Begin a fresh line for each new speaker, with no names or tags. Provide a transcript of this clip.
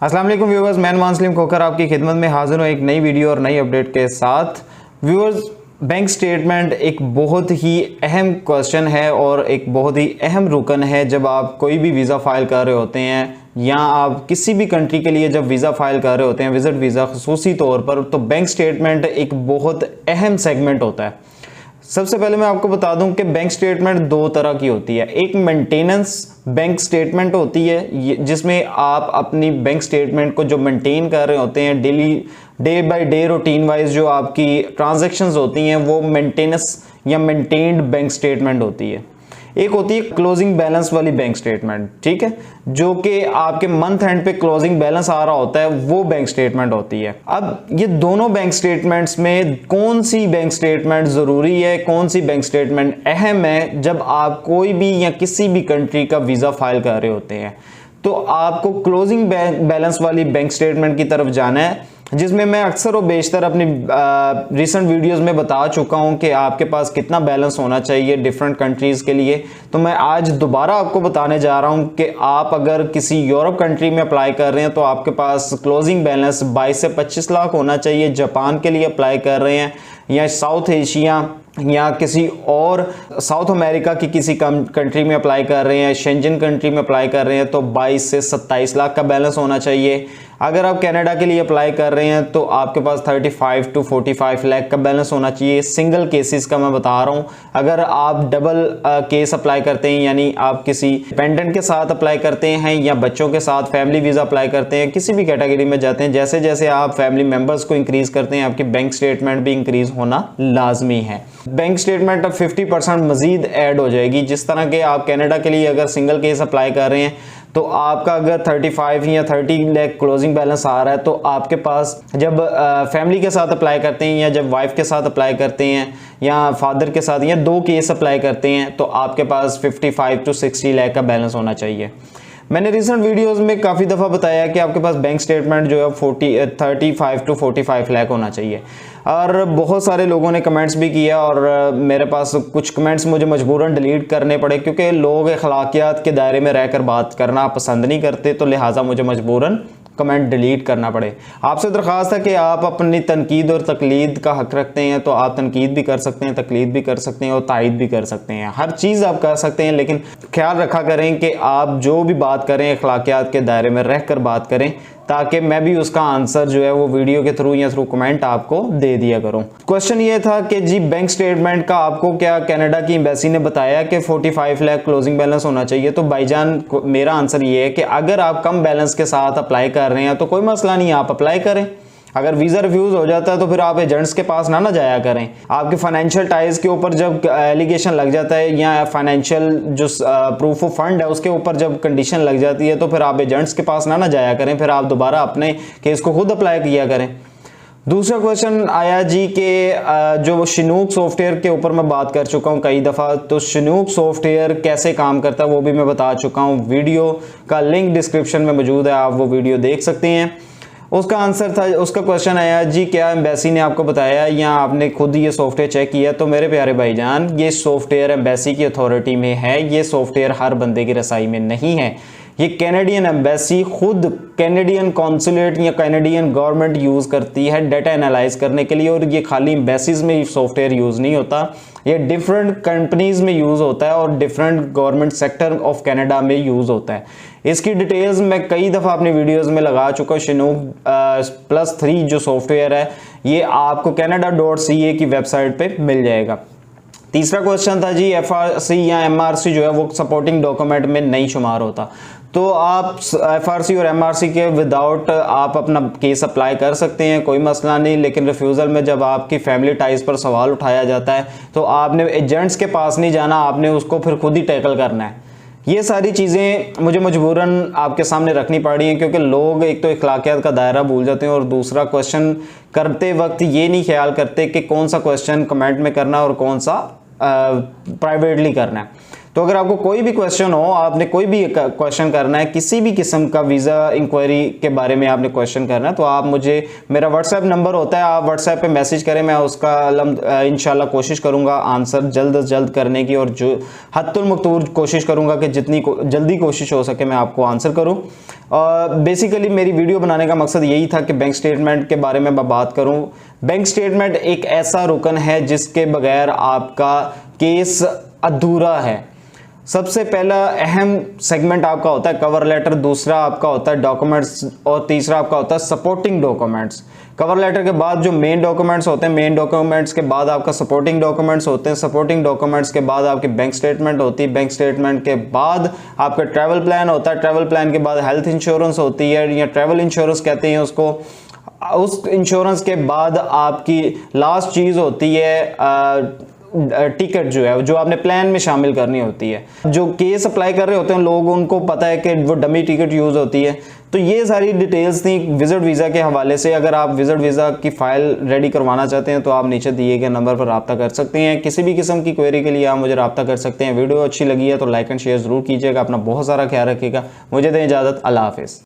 अस्सलाम वालेकुम व्यूअर्स, मैं मुस्लिम खोकर आपकी खिदमत में हाजिर हूँ एक नई वीडियो और नई अपडेट के साथ। व्यूअर्स, बैंक स्टेटमेंट एक बहुत ही अहम क्वेश्चन है और एक बहुत ही अहम रुकन है जब आप कोई भी वीज़ा फाइल कर रहे होते हैं या आप किसी भी कंट्री के लिए जब वीज़ा फाइल कर रहे होते हैं, विजिट वीज़ा खुसूसी तौर पर, तो बैंक स्टेटमेंट एक बहुत अहम सेगमेंट होता है। सबसे पहले मैं आपको बता दूं कि बैंक स्टेटमेंट दो तरह की होती है। एक मेंटेनेंस बैंक स्टेटमेंट होती है जिसमें आप अपनी बैंक स्टेटमेंट को जो मेंटेन कर रहे होते हैं, daily day by day routine wise जो आपकी ट्रांजैक्शंस होती हैं, वो मेंटेनेंस या मेंटेन्ड बैंक स्टेटमेंट होती है। एक होती है क्लोजिंग बैलेंस वाली बैंक स्टेटमेंट, ठीक है, जो कि आपके मंथ एंड पे क्लोजिंग बैलेंस आ रहा होता है, वो बैंक स्टेटमेंट होती है। अब ये दोनों बैंक स्टेटमेंट्स में कौन सी बैंक स्टेटमेंट जरूरी है, कौन सी बैंक स्टेटमेंट अहम है जब आप कोई भी या किसी भी कंट्री का वीजा फाइल कर रहे होते हैं, तो आपको क्लोजिंग बैलेंस वाली बैंक स्टेटमेंट की तरफ जाना है, जिसमें मैं अक्सर और बेशतर अपनी रिसेंट वीडियोस में बता चुका हूं कि आपके पास कितना बैलेंस होना चाहिए डिफरेंट कंट्रीज के लिए। तो मैं आज दोबारा आपको बताने जा रहा हूं कि आप अगर किसी यूरोप कंट्री में अप्लाई कर रहे हैं तो आपके पास क्लोजिंग बैलेंस 22 से 25 लाख होना चाहिए। जापान के लिए अप्लाई कर रहे हैं या साउथ एशिया या किसी और साउथ अमेरिका की किसी कंट्री में अप्लाई कर रहे हैं, शेंजन कंट्री में अप्लाई कर रहे हैं, तो 22 से 27 लाख का बैलेंस होना चाहिए। अगर आप कनाडा के लिए अप्लाई कर रहे हैं तो आपके पास 35 टू 45 लाख का बैलेंस होना चाहिए। सिंगल केसेस का मैं बता रहा हूं। अगर आप डबल केस अप्लाई करते हैं, यानी आप किसी डिपेंडेंट के साथ अप्लाई करते हैं या बच्चों के साथ फैमिली वीजा अप्लाई करते हैं, किसी भी कैटेगरी में जाते हैं, जैसे जैसे आप फैमिली मेंबर्स को इंक्रीज करते हैं, आपकी बैंक स्टेटमेंट भी इंक्रीज होना लाजमी है। बैंक स्टेटमेंट अब 50% मजीद ऐड हो जाएगी। जिस तरह के आप कनाडा के लिए अगर सिंगल केस अप्लाई कर रहे हैं तो आपका अगर 35 या 30 लाख क्लोजिंग बैलेंस आ रहा है, तो आपके पास जब फैमिली के साथ अप्लाई करते हैं या जब वाइफ के साथ अप्लाई करते हैं या फादर के साथ या दो केस अप्लाई करते हैं, तो आपके पास 55 टू 60 लाख का बैलेंस होना चाहिए। मैंने रिसेंट वीडियोस में काफ़ी दफ़ा बताया कि आपके पास बैंक स्टेटमेंट जो है 35 टू 45 लाख होना चाहिए, और बहुत सारे लोगों ने कमेंट्स भी किया और मेरे पास कुछ कमेंट्स मुझे मजबूरन डिलीट करने पड़े क्योंकि लोग अखलाकियात के दायरे में रहकर बात करना पसंद नहीं करते, तो लिहाजा मुझे मजबूरन कमेंट डिलीट करना पड़े। आपसे दरख्वास्त है कि आप अपनी तनकीद और तकलीद का हक रखते हैं, तो आप तनकीद भी कर सकते हैं, तकलीद भी कर सकते हैं और तायद भी कर सकते हैं। हर चीज़ आप कर सकते हैं, लेकिन ख्याल रखा करें कि आप जो भी बात करें अखलाकियात के दायरे में रहकर बात करें, ताकि मैं भी उसका आंसर जो है वो वीडियो के थ्रू या थ्रू कमेंट आपको दे दिया करूं। क्वेश्चन ये था कि जी बैंक स्टेटमेंट का आपको क्या कनाडा की एम्बेसी ने बताया कि 45 लाख क्लोजिंग बैलेंस होना चाहिए? तो भाईजान मेरा आंसर ये है कि अगर आप कम बैलेंस के साथ अप्लाई कर रहे हैं तो कोई मसला नहीं, आप अप्लाई करें। अगर वीज़ा रिफ्यूज़ हो जाता है तो फिर आप एजेंट्स के पास ना जाया करें। आपके फाइनेंशियल टाइज के ऊपर जब एलिगेशन लग जाता है या फाइनेंशियल जो प्रूफ ऑफ फंड है उसके ऊपर जब कंडीशन लग जाती है, तो फिर आप एजेंट्स के पास ना जाया करें, फिर आप दोबारा अपने केस को खुद अप्लाई किया करें। दूसरा क्वेश्चन आया जी के जो शिनूक सॉफ्टवेयर के ऊपर मैं बात कर चुका हूँ कई दफ़ा, तो शिनूक सॉफ्टवेयर कैसे काम करता है वो भी मैं बता चुका हूँ। वीडियो का लिंक डिस्क्रिप्शन में मौजूद है, आप वो वीडियो देख सकते हैं। उसका आंसर था, उसका क्वेश्चन आया जी क्या एम्बेसी ने आपको बताया या आपने खुद ये सॉफ्टवेयर चेक किया? तो मेरे प्यारे भाईजान, ये सॉफ्टवेयर एम्बेसी की अथॉरिटी में है, ये सॉफ्टवेयर हर बंदे की रसाई में नहीं है। ये कैनेडियन एम्बेसी खुद कैनेडियन कॉन्सुलेट या कैनेडियन गवर्नमेंट यूज़ करती है डाटा एनालाइज करने के लिए, और ये खाली एम्बेसीज में सॉफ्टवेयर यूज़ नहीं होता, ये डिफरेंट कंपनीज में यूज़ होता है और different government sector of Canada में यूज़ होता है। इसकी डिटेल्स मैं कई दफ़ा अपनी वीडियोस में लगा चुका हूँ। शिनूक +3 जो सॉफ्टवेयर है ये आपको canada.ca की वेबसाइट पे मिल जाएगा। तीसरा क्वेश्चन था जी FRC या MRC जो है वो सपोर्टिंग डॉक्यूमेंट में नहीं शुमार होता, तो आप FRC और MRC के विदाउट आप अपना केस अप्लाई कर सकते हैं, कोई मसला नहीं। लेकिन रिफ्यूज़ल में जब आपकी फैमिली टाइज पर सवाल उठाया जाता है तो आपने एजेंट्स के पास नहीं जाना, आपने उसको फिर खुद ही टैकल करना है। ये सारी चीज़ें मुझे मजबूरन आपके सामने रखनी पड़ी हैं क्योंकि लोग एक तो इखलाकियात का दायरा भूल जाते हैं और दूसरा क्वेश्चन करते वक्त ये नहीं ख्याल करते कि कौन सा क्वेश्चन कमेंट में करना और कौन सा प्राइवेटली करना है। तो अगर आपको कोई भी क्वेश्चन हो, आपने कोई भी क्वेश्चन करना है, किसी भी किस्म का वीज़ा इंक्वायरी के बारे में आपने क्वेश्चन करना है, तो आप मुझे, मेरा व्हाट्सएप नंबर होता है, आप व्हाट्सएप पे मैसेज करें, मैं उसका इंशाल्लाह कोशिश करूंगा आंसर जल्द से जल्द करने की, और जो हद्दुल मकतूर कोशिश करूंगा कि जितनी जल्दी कोशिश हो सके मैं आपको आंसर करूं। बेसिकली मेरी वीडियो बनाने का मकसद यही था कि बैंक स्टेटमेंट के बारे में मैं बात करूं। बैंक स्टेटमेंट एक ऐसा रुकन है जिसके बगैर आपका केस अधूरा है। सबसे पहला अहम सेगमेंट आपका होता है कवर लेटर, दूसरा आपका होता है डॉक्यूमेंट्स, और तीसरा आपका होता है सपोर्टिंग डॉक्यूमेंट्स। कवर लेटर के बाद जो मेन डॉक्यूमेंट्स होते हैं, मेन डॉक्यूमेंट्स के बाद आपका सपोर्टिंग डॉक्यूमेंट्स होते हैं, सपोर्टिंग डॉक्यूमेंट्स के बाद आपकी बैंक स्टेटमेंट होती है, बैंक स्टेटमेंट के बाद आपका ट्रैवल प्लान होता है, ट्रैवल प्लान के बाद हेल्थ इंश्योरेंस होती है या ट्रैवल इंश्योरेंस कहते हैं उसको। उस इंश्योरेंस के बाद आपकी लास्ट चीज़ होती है टिकट, जो है जो आपने प्लान में शामिल करनी होती है। जो केस अप्लाई कर रहे होते हैं लोग, उनको पता है कि वो डमी टिकट यूज़ होती है। तो ये सारी डिटेल्स थी विजिट वीज़ा के हवाले से। अगर आप विजिट वीज़ा की फ़ाइल रेडी करवाना चाहते हैं तो आप नीचे दिए गए नंबर पर रब्ता कर सकते हैं। किसी भी किस्म की क्वेरी के लिए आप मुझे रब्ता कर सकते हैं। वीडियो अच्छी लगी है तो लाइक एंड शेयर ज़रूर कीजिएगा। अपना बहुत सारा ख्याल रखिएगा। मुझे दें इजाज़त। अल्लाह हाफिज़।